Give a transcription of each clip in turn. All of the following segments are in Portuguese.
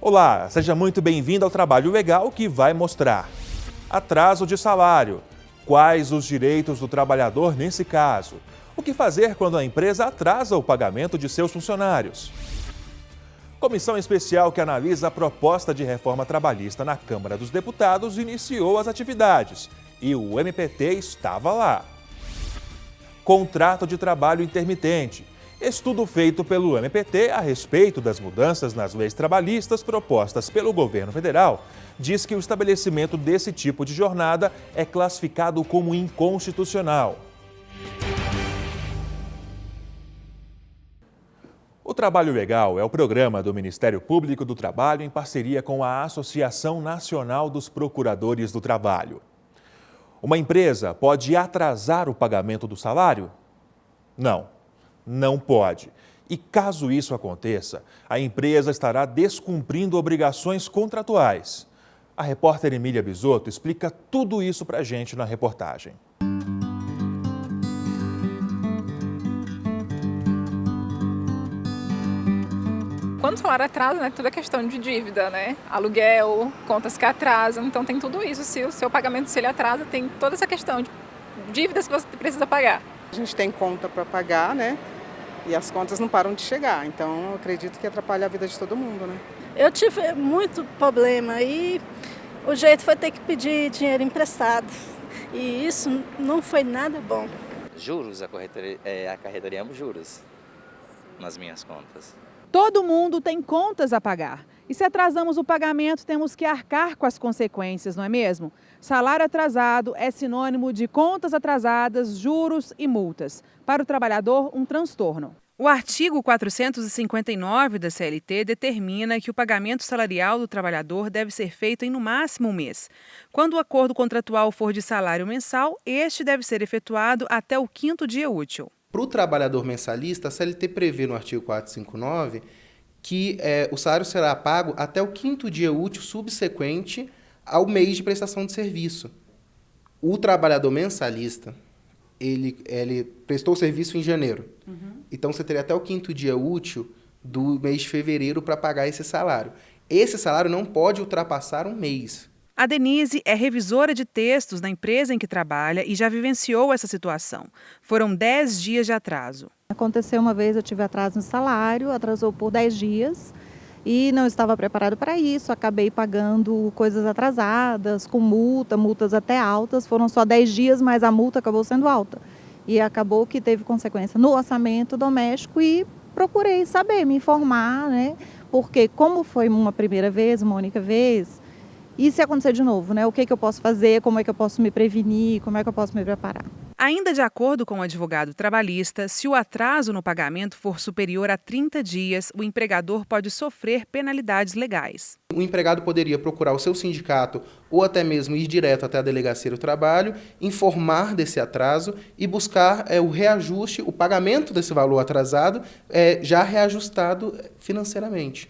Olá, seja muito bem-vindo ao Trabalho Legal, que vai mostrar atraso de salário, quais os direitos do trabalhador nesse caso, o que fazer quando a empresa atrasa o pagamento de seus funcionários. Comissão especial que analisa a proposta de reforma trabalhista na Câmara dos Deputados iniciou as atividades e o MPT estava lá. Contrato de trabalho intermitente. Estudo feito pelo MPT a respeito das mudanças nas leis trabalhistas propostas pelo governo federal diz que o estabelecimento desse tipo de jornada é classificado como inconstitucional. O Trabalho Legal é o programa do Ministério Público do Trabalho em parceria com a Associação Nacional dos Procuradores do Trabalho. Uma empresa pode atrasar o pagamento do salário? Não pode. E caso isso aconteça, a empresa estará descumprindo obrigações contratuais. A repórter Emília Bisotto explica tudo isso para a gente na reportagem. Quando o salário atrasa, tudo é questão de dívida, Aluguel, contas que atrasam, então tem tudo isso. Se o seu pagamento, se ele atrasa, tem toda essa questão de dívidas que você precisa pagar. A gente tem conta para pagar, E as contas não param de chegar, então eu acredito que atrapalha a vida de todo mundo, Eu tive muito problema e o jeito foi ter que pedir dinheiro emprestado. E isso não foi nada bom. Juros, acarretaríamos juros nas minhas contas. Todo mundo tem contas a pagar. E se atrasamos o pagamento, temos que arcar com as consequências, não é mesmo? Salário atrasado é sinônimo de contas atrasadas, juros e multas. Para o trabalhador, um transtorno. O artigo 459 da CLT determina que o pagamento salarial do trabalhador deve ser feito em no máximo um mês. Quando o acordo contratual for de salário mensal, este deve ser efetuado até o 5º dia útil. Para o trabalhador mensalista, a CLT prevê no artigo 459 que o salário será pago até o 5º dia útil subsequente ao mês de prestação de serviço. O trabalhador mensalista, ele prestou serviço em janeiro. Então, você teria até o 5º dia útil do mês de fevereiro para pagar esse salário. Esse salário não pode ultrapassar um mês. A Denise é revisora de textos na empresa em que trabalha e já vivenciou essa situação. Foram 10 dias de atraso. Aconteceu uma vez, eu tive atraso no salário, atrasou por 10 dias e não estava preparado para isso. Acabei pagando coisas atrasadas, com multas até altas. Foram só 10 dias, mas a multa acabou sendo alta. E acabou que teve consequência no orçamento doméstico e procurei saber, me informar, Porque como foi uma primeira vez, uma única vez, e se acontecer de novo, O que eu posso fazer, como é que eu posso me prevenir, como é que eu posso me preparar? Ainda de acordo com o advogado trabalhista, se o atraso no pagamento for superior a 30 dias, o empregador pode sofrer penalidades legais. O empregado poderia procurar o seu sindicato ou até mesmo ir direto até a delegacia do trabalho, informar desse atraso e buscar o reajuste, o pagamento desse valor atrasado, já reajustado financeiramente.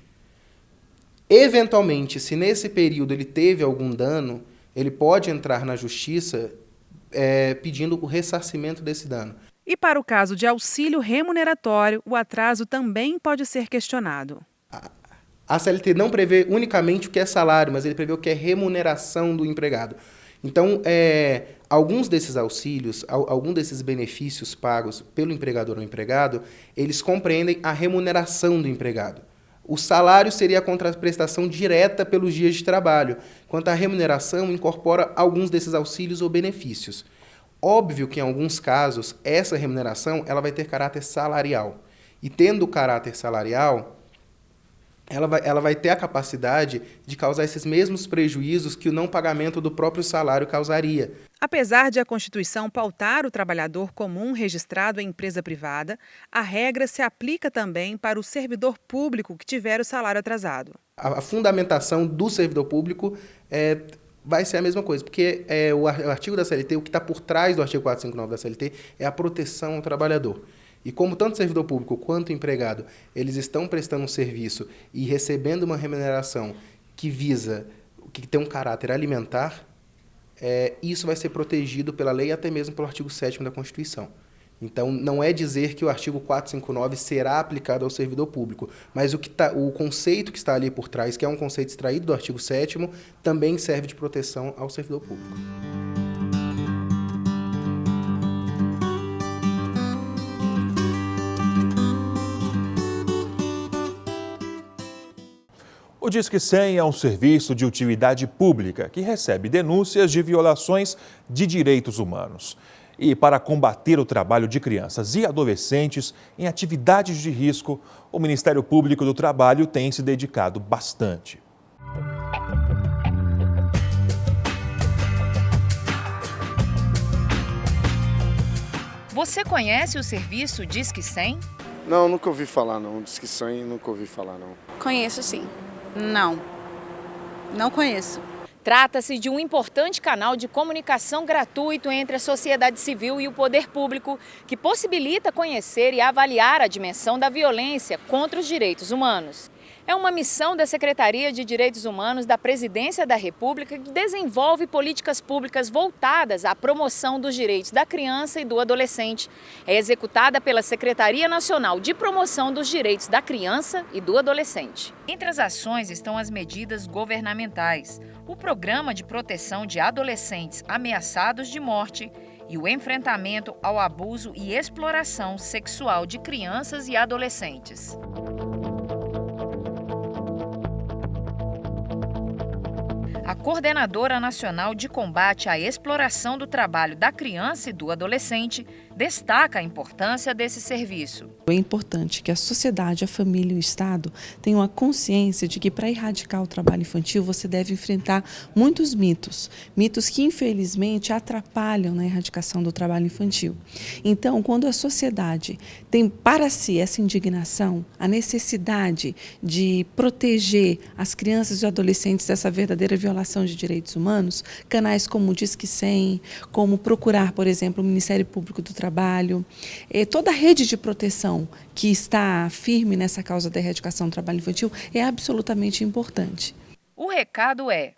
Eventualmente, se nesse período ele teve algum dano, ele pode entrar na justiça pedindo o ressarcimento desse dano. E para o caso de auxílio remuneratório, o atraso também pode ser questionado. A CLT não prevê unicamente o que é salário, mas ele prevê o que é remuneração do empregado. Então, alguns desses auxílios, alguns desses benefícios pagos pelo empregador ou empregado, eles compreendem a remuneração do empregado. O salário seria a contraprestação direta pelos dias de trabalho, enquanto a remuneração incorpora alguns desses auxílios ou benefícios. Óbvio que, em alguns casos, essa remuneração ela vai ter caráter salarial. E, tendo caráter salarial, ela vai ter a capacidade de causar esses mesmos prejuízos que o não pagamento do próprio salário causaria. Apesar de a Constituição pautar o trabalhador comum registrado em empresa privada, a regra se aplica também para o servidor público que tiver o salário atrasado. A fundamentação do servidor público vai ser a mesma coisa, porque o artigo da CLT, o que está por trás do artigo 459 da CLT, é a proteção ao trabalhador. E como tanto o servidor público quanto o empregado, eles estão prestando um serviço e recebendo uma remuneração que tem um caráter alimentar, isso vai ser protegido pela lei e até mesmo pelo artigo 7º da Constituição. Então, não é dizer que o artigo 459 será aplicado ao servidor público, mas o conceito que está ali por trás, que é um conceito extraído do artigo 7º, também serve de proteção ao servidor público. O Disque 100 é um serviço de utilidade pública que recebe denúncias de violações de direitos humanos. E para combater o trabalho de crianças e adolescentes em atividades de risco, o Ministério Público do Trabalho tem se dedicado bastante. Você conhece o serviço Disque 100? Não, nunca ouvi falar não. Disque 100 nunca ouvi falar não. Conheço sim. Não conheço. Trata-se de um importante canal de comunicação gratuito entre a sociedade civil e o poder público, que possibilita conhecer e avaliar a dimensão da violência contra os direitos humanos. É uma missão da Secretaria de Direitos Humanos da Presidência da República que desenvolve políticas públicas voltadas à promoção dos direitos da criança e do adolescente. É executada pela Secretaria Nacional de Promoção dos Direitos da Criança e do Adolescente. Entre as ações estão as medidas governamentais, o Programa de Proteção de Adolescentes Ameaçados de Morte e o enfrentamento ao abuso e exploração sexual de crianças e adolescentes. A Coordenadora Nacional de Combate à Exploração do Trabalho da Criança e do Adolescente destaca a importância desse serviço. É importante que a sociedade, a família e o Estado tenham a consciência de que para erradicar o trabalho infantil você deve enfrentar muitos mitos que infelizmente atrapalham na erradicação do trabalho infantil. Então, quando a sociedade tem para si essa indignação, a necessidade de proteger as crianças e adolescentes dessa verdadeira violação de direitos humanos, canais como o Disque 100, como procurar, por exemplo, o Ministério Público do Trabalho, toda a rede de proteção que está firme nessa causa da erradicação do trabalho infantil é absolutamente importante. O recado é: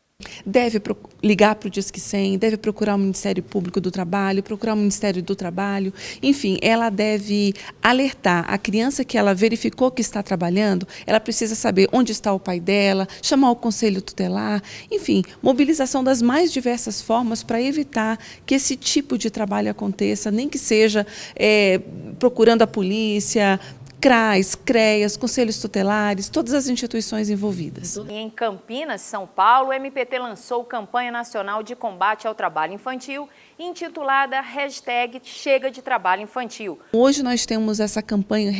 deve ligar para o Disque 100, deve procurar o Ministério Público do Trabalho, procurar o Ministério do Trabalho. Enfim, ela deve alertar a criança que ela verificou que está trabalhando, ela precisa saber onde está o pai dela, chamar o conselho tutelar, enfim, mobilização das mais diversas formas para evitar que esse tipo de trabalho aconteça, nem que seja procurando a polícia, CRAS, CREAS, conselhos tutelares, todas as instituições envolvidas. Em Campinas, São Paulo, o MPT lançou campanha nacional de combate ao trabalho infantil, intitulada #Chega de Trabalho Infantil. Hoje nós temos essa campanha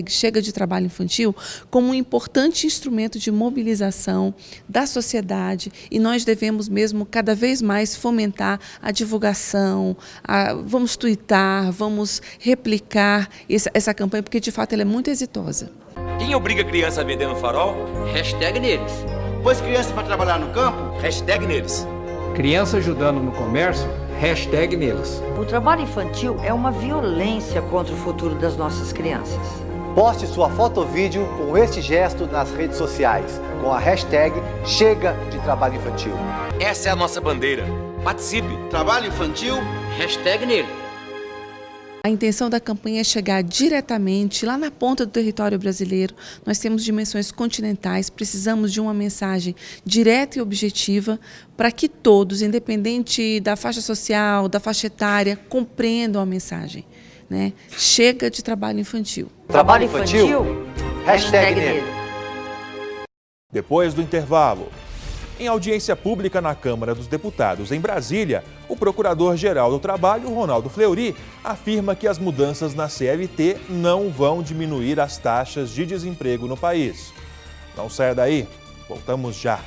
#Chega de Trabalho Infantil como um importante instrumento de mobilização da sociedade e nós devemos mesmo cada vez mais fomentar a divulgação, vamos tuitar, vamos replicar essa campanha, porque de fato ela é muito exitosa. Quem obriga a criança a vender no farol? #neles. Pôs criança para trabalhar no campo? #neles. Criança ajudando no comércio? #neles. O trabalho infantil é uma violência contra o futuro das nossas crianças. Poste sua foto ou vídeo com este gesto nas redes sociais, com a #Chega de Trabalho Infantil. Essa é a nossa bandeira. Participe. Trabalho infantil? #nele. A intenção da campanha é chegar diretamente lá na ponta do território brasileiro. Nós temos dimensões continentais, precisamos de uma mensagem direta e objetiva para que todos, independente da faixa social, da faixa etária, compreendam a mensagem, né? Chega de trabalho infantil. Trabalho infantil? #nele. Depois do intervalo. Em audiência pública na Câmara dos Deputados, em Brasília, o Procurador-Geral do Trabalho, Ronaldo Fleury, afirma que as mudanças na CLT não vão diminuir as taxas de desemprego no país. Não saia daí, voltamos já.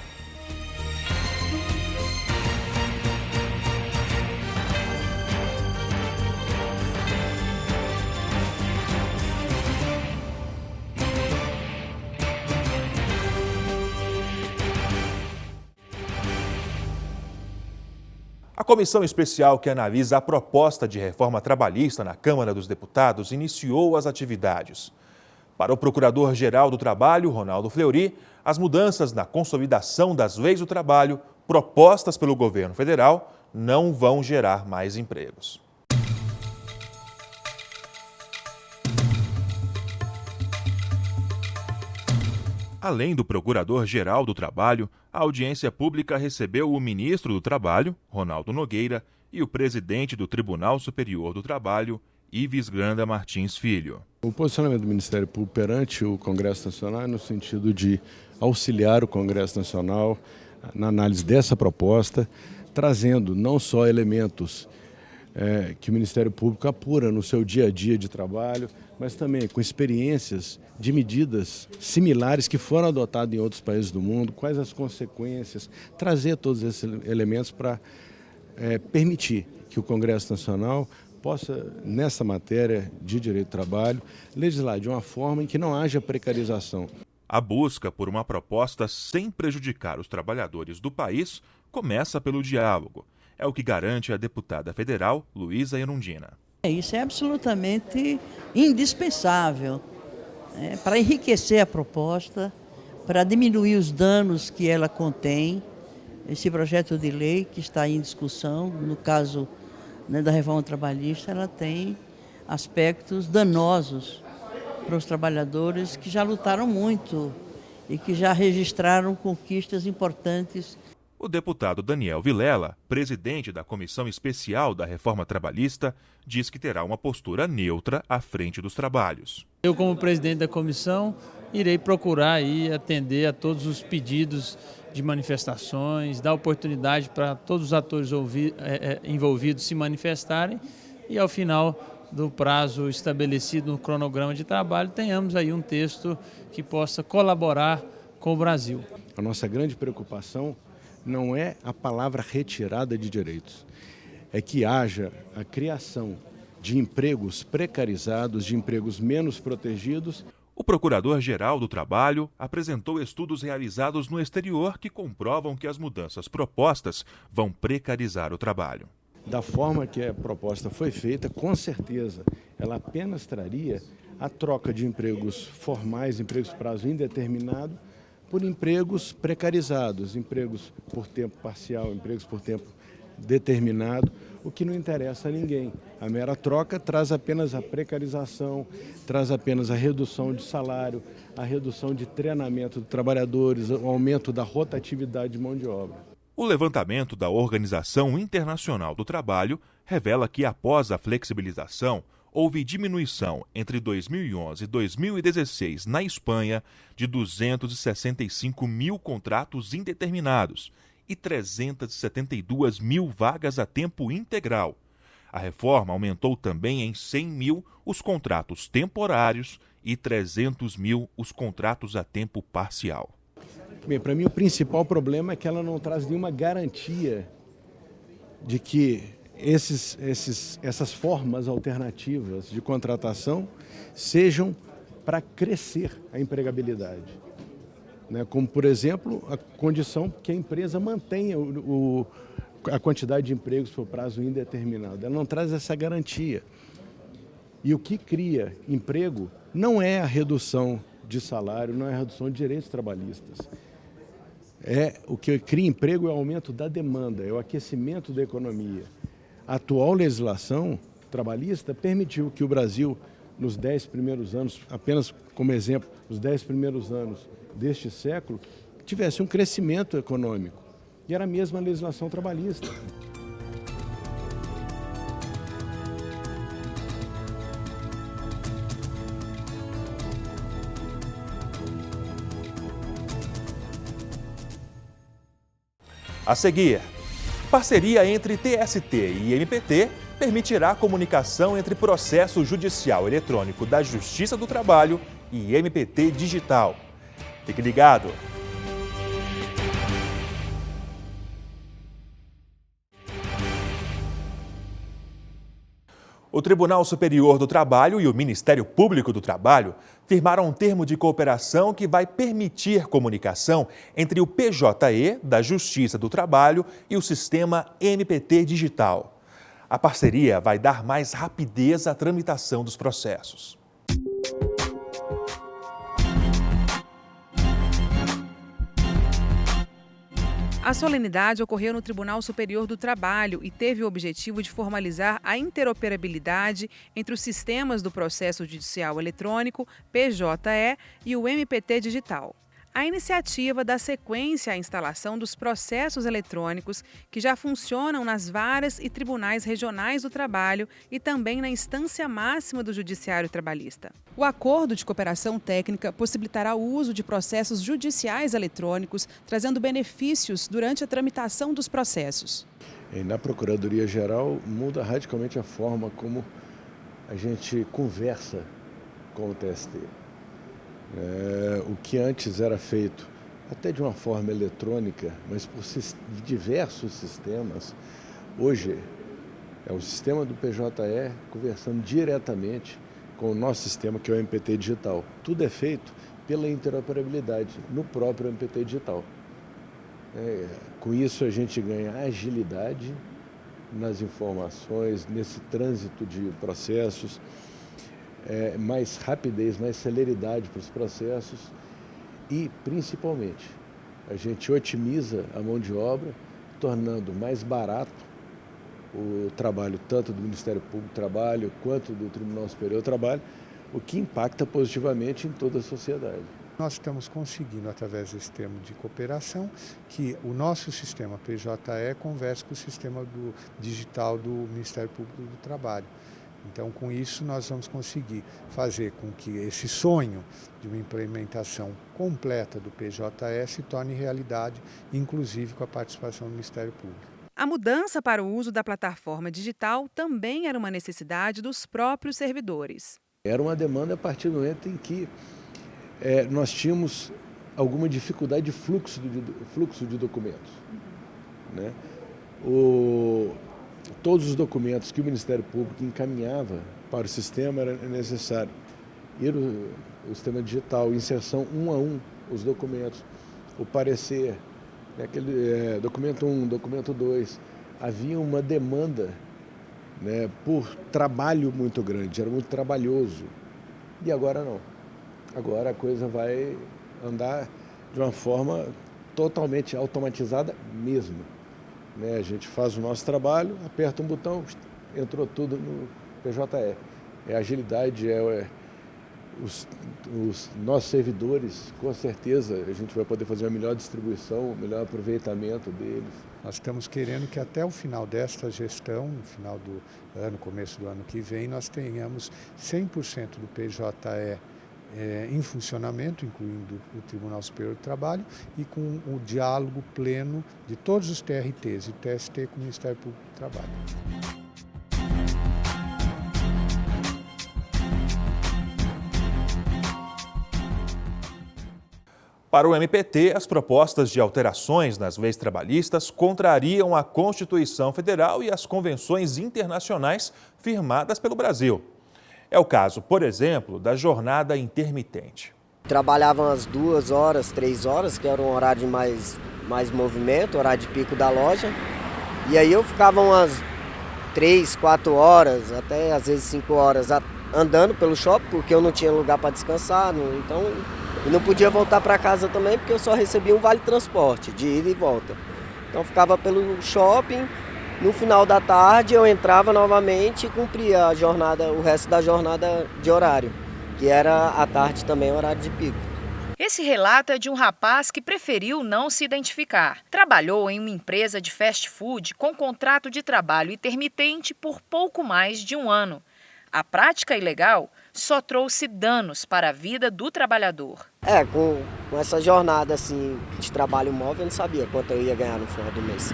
A comissão especial que analisa a proposta de reforma trabalhista na Câmara dos Deputados iniciou as atividades. Para o Procurador-Geral do Trabalho, Ronaldo Fleury, as mudanças na consolidação das leis do trabalho propostas pelo governo federal não vão gerar mais empregos. Além do Procurador-Geral do Trabalho, a audiência pública recebeu o ministro do Trabalho, Ronaldo Nogueira, e o presidente do Tribunal Superior do Trabalho, Ives Granda Martins Filho. O posicionamento do Ministério Público perante o Congresso Nacional é no sentido de auxiliar o Congresso Nacional na análise dessa proposta, trazendo não só elementos que o Ministério Público apura no seu dia a dia de trabalho, mas também com experiências de medidas similares que foram adotadas em outros países do mundo, quais as consequências, trazer todos esses elementos para permitir que o Congresso Nacional possa, nessa matéria de direito do trabalho, legislar de uma forma em que não haja precarização. A busca por uma proposta sem prejudicar os trabalhadores do país começa pelo diálogo. É o que garante a deputada federal Luísa Erundina. Isso é absolutamente indispensável para enriquecer a proposta, para diminuir os danos que ela contém. Esse projeto de lei que está em discussão, no caso da reforma trabalhista, ela tem aspectos danosos para os trabalhadores que já lutaram muito e que já registraram conquistas importantes. O deputado Daniel Vilela, presidente da Comissão Especial da Reforma Trabalhista, diz que terá uma postura neutra à frente dos trabalhos. Eu, como presidente da comissão, irei procurar aí atender a todos os pedidos de manifestações, dar oportunidade para todos os atores envolvidos se manifestarem e, ao final do prazo estabelecido no cronograma de trabalho, tenhamos aí um texto que possa colaborar com o Brasil. A nossa grande preocupação não é a palavra retirada de direitos, é que haja a criação de empregos precarizados, de empregos menos protegidos. O Procurador-Geral do Trabalho apresentou estudos realizados no exterior que comprovam que as mudanças propostas vão precarizar o trabalho. Da forma que a proposta foi feita, com certeza, ela apenas traria a troca de empregos formais, empregos por prazo indeterminado, por empregos precarizados, empregos por tempo parcial, empregos por tempo determinado, o que não interessa a ninguém. A mera troca traz apenas a precarização, traz apenas a redução de salário, a redução de treinamento dos trabalhadores, o aumento da rotatividade de mão de obra. O levantamento da Organização Internacional do Trabalho revela que, após a flexibilização, houve diminuição entre 2011 e 2016 na Espanha de 265 mil contratos indeterminados e 372 mil vagas a tempo integral. A reforma aumentou também em 100 mil os contratos temporários e 300 mil os contratos a tempo parcial. Bem, para mim o principal problema é que ela não traz nenhuma garantia de que essas formas alternativas de contratação sejam para crescer a empregabilidade. Como, por exemplo, a condição que a empresa mantenha a quantidade de empregos por prazo indeterminado. Ela não traz essa garantia. E o que cria emprego não é a redução de salário, não é a redução de direitos trabalhistas. O que cria emprego é o aumento da demanda, é o aquecimento da economia. A atual legislação trabalhista permitiu que o Brasil, nos 10 primeiros anos, apenas como exemplo, os 10 primeiros anos deste século, tivesse um crescimento econômico. E era a mesma legislação trabalhista. A seguir, parceria entre TST e MPT permitirá a comunicação entre processo judicial eletrônico da Justiça do Trabalho e MPT Digital. Fique ligado! O Tribunal Superior do Trabalho e o Ministério Público do Trabalho firmaram um termo de cooperação que vai permitir comunicação entre o PJE da Justiça do Trabalho e o sistema MPT Digital. A parceria vai dar mais rapidez à tramitação dos processos. A solenidade ocorreu no Tribunal Superior do Trabalho e teve o objetivo de formalizar a interoperabilidade entre os sistemas do processo judicial eletrônico, PJE, e o MPT Digital. A iniciativa dá sequência à instalação dos processos eletrônicos que já funcionam nas varas e tribunais regionais do trabalho e também na instância máxima do Judiciário Trabalhista. O acordo de cooperação técnica possibilitará o uso de processos judiciais eletrônicos, trazendo benefícios durante a tramitação dos processos. Na Procuradoria-Geral muda radicalmente a forma como a gente conversa com o TST. O que antes era feito até de uma forma eletrônica, mas por diversos sistemas, hoje é o sistema do PJE conversando diretamente com o nosso sistema, que é o MPT Digital. Tudo é feito pela interoperabilidade no próprio MPT Digital. Com isso a gente ganha agilidade nas informações, nesse trânsito de processos, mais rapidez, mais celeridade para os processos e, principalmente, a gente otimiza a mão de obra, tornando mais barato o trabalho tanto do Ministério Público do Trabalho quanto do Tribunal Superior do Trabalho, o que impacta positivamente em toda a sociedade. Nós estamos conseguindo, através desse termo de cooperação, que o nosso sistema PJE converse com o sistema digital do Ministério Público do Trabalho. Então, com isso, nós vamos conseguir fazer com que esse sonho de uma implementação completa do PJE se torne realidade, inclusive com a participação do Ministério Público. A mudança para o uso da plataforma digital também era uma necessidade dos próprios servidores. Era uma demanda a partir do momento em que nós tínhamos alguma dificuldade de fluxo de documentos. Né? Todos os documentos que o Ministério Público encaminhava para o sistema era necessário ir o sistema digital, inserção um a um, os documentos, o parecer, aquele documento 1, documento 2. Havia uma demanda, né, por trabalho muito grande, era muito trabalhoso. E agora não. Agora a coisa vai andar de uma forma totalmente automatizada mesmo. A gente faz o nosso trabalho, aperta um botão, entrou tudo no PJE. É agilidade, os nossos servidores, com certeza a gente vai poder fazer uma melhor distribuição, um melhor aproveitamento deles. Nós estamos querendo que até o final desta gestão, no final do ano, começo do ano que vem, nós tenhamos 100% do PJE em funcionamento, incluindo o Tribunal Superior do Trabalho, e com o diálogo pleno de todos os TRTs e TST com o Ministério Público do Trabalho. Para o MPT, as propostas de alterações nas leis trabalhistas contrariam a Constituição Federal e as convenções internacionais firmadas pelo Brasil. É o caso, por exemplo, da jornada intermitente. Trabalhavam umas 2 horas, 3 horas, que era um horário de mais movimento, horário de pico da loja. E aí eu ficava umas 3, 4 horas, até às vezes 5 horas andando pelo shopping, porque eu não tinha lugar para descansar. Então, eu não podia voltar para casa também, porque eu só recebia um vale transporte, de ida e volta. Então, eu ficava pelo shopping. No final da tarde eu entrava novamente e cumpria a jornada, o resto da jornada de horário, que era à tarde também, horário de pico. Esse relato é de um rapaz que preferiu não se identificar. Trabalhou em uma empresa de fast food com contrato de trabalho intermitente por pouco mais de 1 ano. A prática ilegal só trouxe danos para a vida do trabalhador. Com essa jornada assim, de trabalho móvel, eu não sabia quanto eu ia ganhar no final do mês.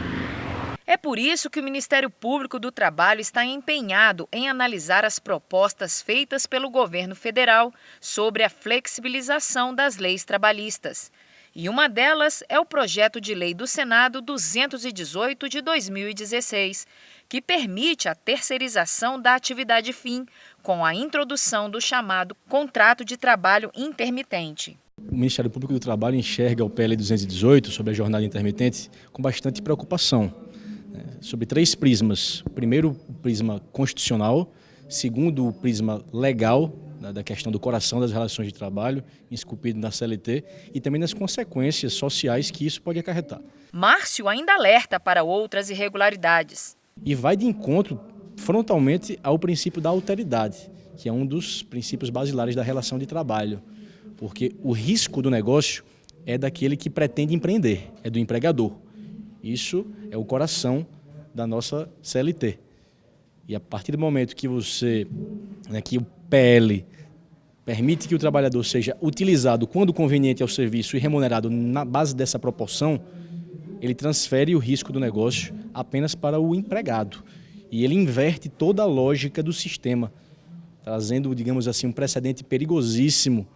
É por isso que o Ministério Público do Trabalho está empenhado em analisar as propostas feitas pelo governo federal sobre a flexibilização das leis trabalhistas. E uma delas é o projeto de lei do Senado 218 de 2016, que permite a terceirização da atividade fim, com a introdução do chamado contrato de trabalho intermitente. O Ministério Público do Trabalho enxerga o PL 218 sobre a jornada intermitente com bastante preocupação, sobre 3 prismas. Primeiro, o prisma constitucional. Segundo, o prisma legal, da questão do coração das relações de trabalho, esculpido na CLT, e também das consequências sociais que isso pode acarretar. Márcio ainda alerta para outras irregularidades. E vai de encontro frontalmente ao princípio da alteridade, que é um dos princípios basilares da relação de trabalho, porque o risco do negócio é daquele que pretende empreender, é do empregador. Isso é o coração da nossa CLT. E a partir do momento que que o PL permite que o trabalhador seja utilizado quando conveniente ao serviço e remunerado na base dessa proporção, ele transfere o risco do negócio apenas para o empregado. E ele inverte toda a lógica do sistema, trazendo, digamos assim, um precedente perigosíssimo.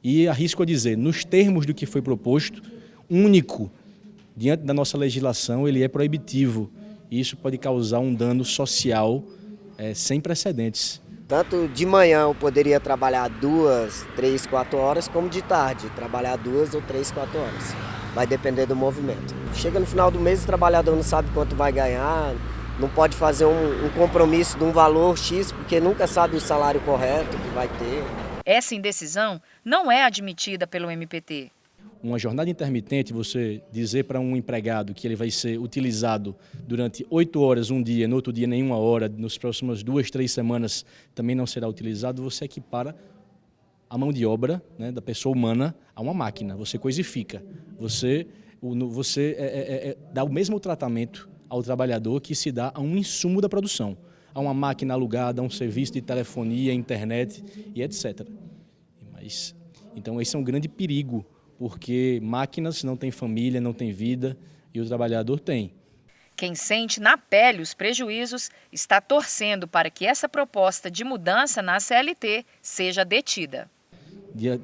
E arrisco a dizer, nos termos do que foi proposto, único, diante da nossa legislação, ele é proibitivo. E isso pode causar um dano social sem precedentes. Tanto de manhã eu poderia trabalhar 2, 3, 4 horas, como de tarde, trabalhar 2 ou 3, 4 horas. Vai depender do movimento. Chega no final do mês, o trabalhador não sabe quanto vai ganhar, não pode fazer um compromisso de um valor X, porque nunca sabe o salário correto que vai ter. Essa indecisão não é admitida pelo MPT. Uma jornada intermitente, você dizer para um empregado que ele vai ser utilizado durante 8 horas um dia, no outro dia nenhuma hora, nas próximas 2, 3 semanas também não será utilizado, você equipara a mão de obra, né, da pessoa humana a uma máquina, você coisifica, você dá o mesmo tratamento ao trabalhador que se dá a um insumo da produção, a uma máquina alugada, a um serviço de telefonia, internet e etc. Então esse é um grande perigo, porque máquinas não têm família, não têm vida e o trabalhador tem. Quem sente na pele os prejuízos está torcendo para que essa proposta de mudança na CLT seja detida.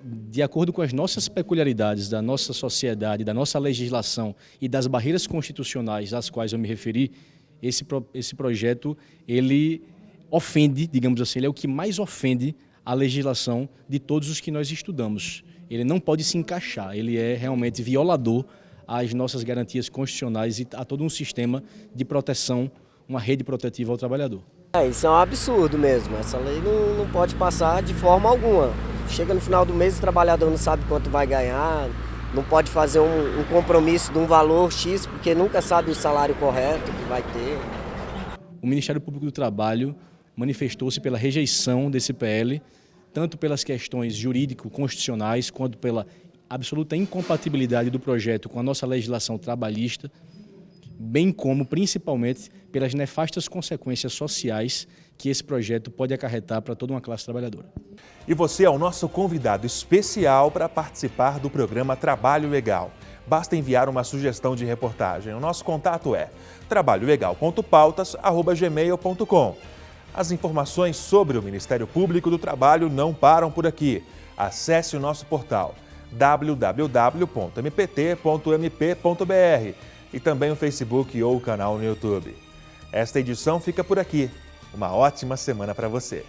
De acordo com as nossas peculiaridades da nossa sociedade, da nossa legislação e das barreiras constitucionais às quais eu me referi, esse projeto ele ofende, digamos assim, ele é o que mais ofende a legislação de todos os que nós estudamos. Ele não pode se encaixar, ele é realmente violador às nossas garantias constitucionais e a todo um sistema de proteção, uma rede protetiva ao trabalhador. Isso é um absurdo mesmo, essa lei não pode passar de forma alguma. Chega no final do mês, o trabalhador não sabe quanto vai ganhar, não pode fazer um compromisso de um valor X, porque nunca sabe o salário correto que vai ter. O Ministério Público do Trabalho manifestou-se pela rejeição desse PL, tanto pelas questões jurídico-constitucionais, quanto pela absoluta incompatibilidade do projeto com a nossa legislação trabalhista, bem como, principalmente, pelas nefastas consequências sociais que esse projeto pode acarretar para toda uma classe trabalhadora. E você é o nosso convidado especial para participar do programa Trabalho Legal. Basta enviar uma sugestão de reportagem. O nosso contato é trabalholegal.pautas@gmail.com. As informações sobre o Ministério Público do Trabalho não param por aqui. Acesse o nosso portal www.mpt.mp.br e também o Facebook ou o canal no YouTube. Esta edição fica por aqui. Uma ótima semana para você.